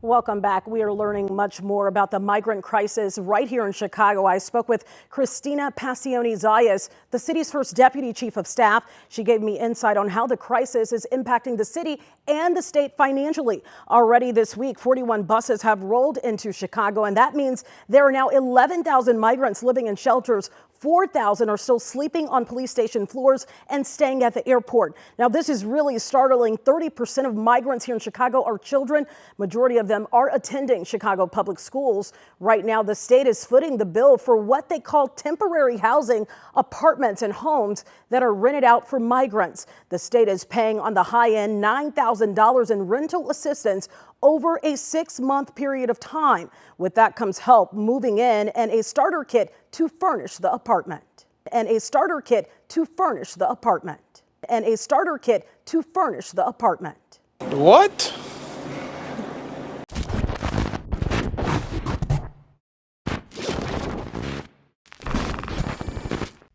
Welcome back. We are learning much more about the migrant crisis right here in Chicago. I spoke with Christina Passione-Zayas, the city's first deputy chief of staff. She gave me insight on how the crisis is impacting the city and the state financially. Already this week, 41 buses have rolled into Chicago, and that means there are now 11,000 migrants living in shelters. 4,000 are still sleeping on police station floors and staying at the airport. Now, this is really startling. 30% of migrants here in Chicago are children. Majority of them are attending Chicago public schools. Right now, the state is footing the bill for what they call temporary housing, apartments and homes that are rented out for migrants. The state is paying on the high end $9,000 in rental assistance over a 6-month period of time. With that comes help moving in and a starter kit to furnish the apartment. And a starter kit to furnish the apartment. And a starter kit to furnish the apartment. What?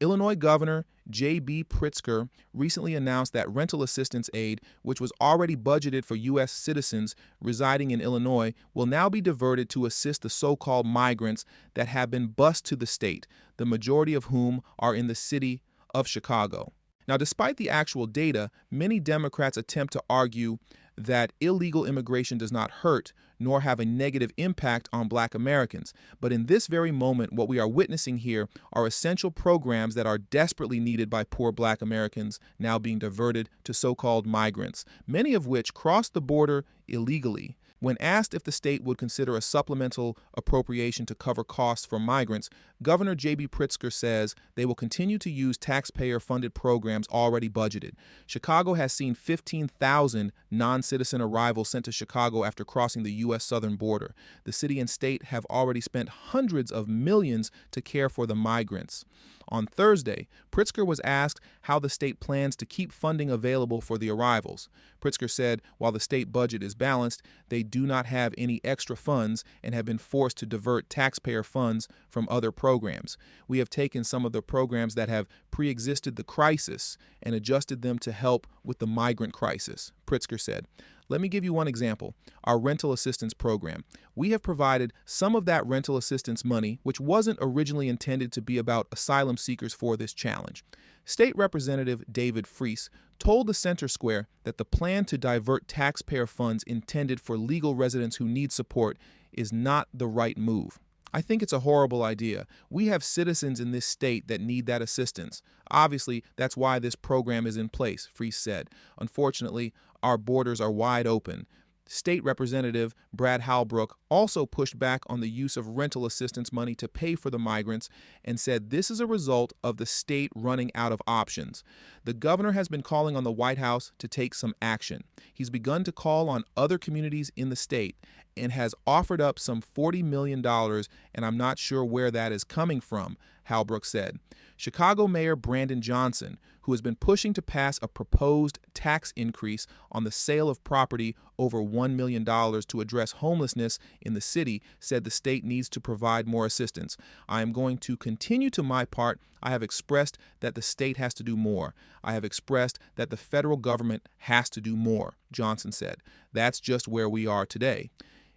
Illinois Governor J.B. Pritzker recently announced that rental assistance aid, which was already budgeted for U.S. citizens residing in Illinois, will now be diverted to assist the so-called migrants that have been bused to the state, the majority of whom are in the city of Chicago. Now, despite the actual data, many Democrats attempt to argue that illegal immigration does not hurt nor have a negative impact on Black Americans. But in this very moment, what we are witnessing here are essential programs that are desperately needed by poor Black Americans now being diverted to so-called migrants, many of which cross the border illegally. When asked if the state would consider a supplemental appropriation to cover costs for migrants, Governor J.B. Pritzker says they will continue to use taxpayer-funded programs already budgeted. Chicago has seen 15,000 non-citizen arrivals sent to Chicago after crossing the U.S. southern border. The city and state have already spent hundreds of millions to care for the migrants. On Thursday, Pritzker was asked how the state plans to keep funding available for the arrivals. Pritzker said while the state budget is balanced, they do not have any extra funds and have been forced to divert taxpayer funds from other programs. We have taken some of the programs that have pre-existed the crisis and adjusted them to help with the migrant crisis, Pritzker said. Let me give you one example, our rental assistance program. We have provided some of that rental assistance money, which wasn't originally intended to be about asylum seekers for this challenge. State Representative David Freese told the Center Square that the plan to divert taxpayer funds intended for legal residents who need support is not the right move. I think it's a horrible idea. We have citizens in this state that need that assistance. Obviously, that's why this program is in place, Freese said. Unfortunately, our borders are wide open. State Representative Brad Halbrook also pushed back on the use of rental assistance money to pay for the migrants and said this is a result of the state running out of options. The governor has been calling on the White House to take some action. He's begun to call on other communities in the state and has offered up some $40 million, and I'm not sure where that is coming from, Halbrook said. Chicago Mayor Brandon Johnson, who has been pushing to pass a proposed tax increase on the sale of property over $1 million to address homelessness in the city, said the state needs to provide more assistance. I am going to continue to my part. I have expressed that the state has to do more. I have expressed that the federal government has to do more, Johnson said. That's just where we are today.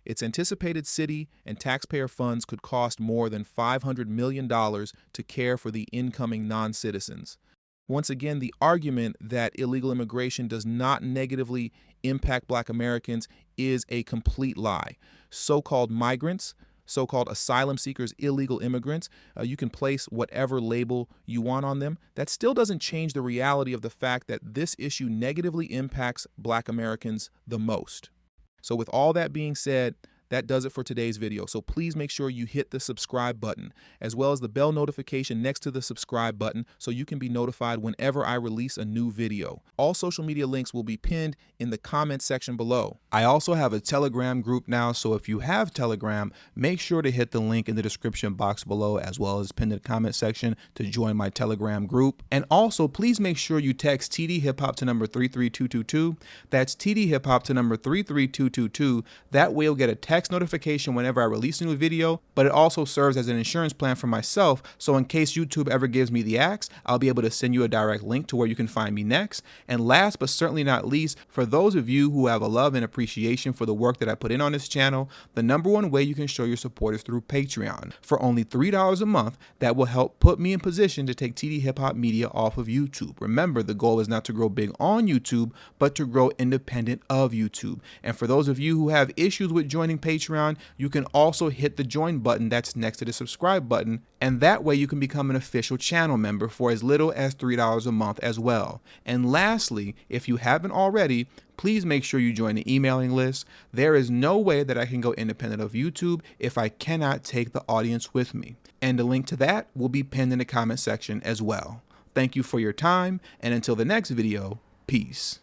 It's anticipated city and taxpayer funds could cost more than $500 million to care for the incoming non-citizens. Once again, the argument that illegal immigration does not negatively impact Black Americans is a complete lie. So-called migrants, so-called asylum seekers, illegal immigrants, you can place whatever label you want on them. That still doesn't change the reality of the fact that this issue negatively impacts Black Americans the most. So with all that being said, that does it for today's video. So please make sure you hit the subscribe button, as well as the bell notification next to the subscribe button so you can be notified whenever I release a new video. All social media links will be pinned in the comment section below. I also have a Telegram group now, so if you have Telegram, make sure to hit the link in the description box below, as well as pin the comment section to join my Telegram group. And also, please make sure you text tdhiphop to number 33222. That's tdhiphop to number 33222. That way you'll get a text text notification whenever I release a new video, but it also serves as an insurance plan for myself, so in case YouTube ever gives me the axe, I'll be able to send you a direct link to where you can find me next. And last but certainly not least, for those of you who have a love and appreciation for the work that I put in on this channel, the number one way you can show your support is through Patreon. For only $3 a month, that will help put me in position to take TD Hip Hop Media off of YouTube. Remember, the goal is not to grow big on YouTube, but to grow independent of YouTube. And for those of you who have issues with joining Patreon, you can also hit the join button that's next to the subscribe button, and that way you can become an official channel member for as little as $3 a month as well. And lastly, if you haven't already, please make sure you join the emailing list. There is no way that I can go independent of YouTube if I cannot take the audience with me. And the link to that will be pinned in the comment section as well. Thank you for your time, and until the next video, peace.